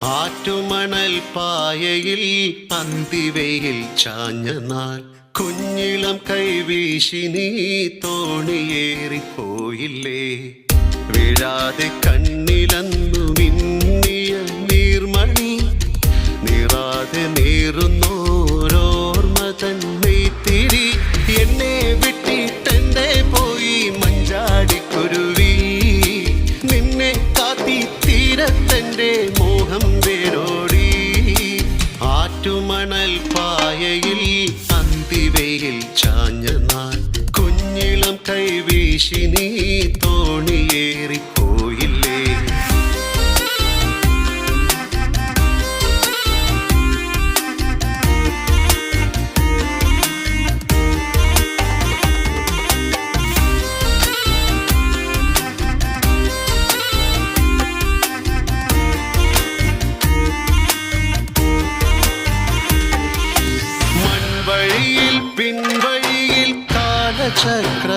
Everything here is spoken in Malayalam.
ആറ്റുമണൽ പായയിൽ അന്തിവയിൽ ചാഞ്ഞ നാൾ കുഞ്ഞിളം കൈവീശി നീ തോണിയേറിപ്പോയില്ലേ. വീഴാതെ കണ്ണിലന്നു മിന്നിയ നീർമണി നീറാതെ നീറുന്നോരോർമ്മ തന്നെത്തിരി എന്നെ വിട്ടിട്ടെന്റെ പോയി മഞ്ചാടിക്കുരുവി നിന്നെ കാത്തി തീരത്തെന്റെ മോഹം വേരോടി. ആറ്റുമണൽ പായയിൽ അന്തിവയിൽ ചാഞ്ഞ നാൾ കുഞ്ഞിളം കൈവീശി നീ തോണിയേറിപ്പോയില്ലേ. പിൻവഴിയിൽ കാലചക്ര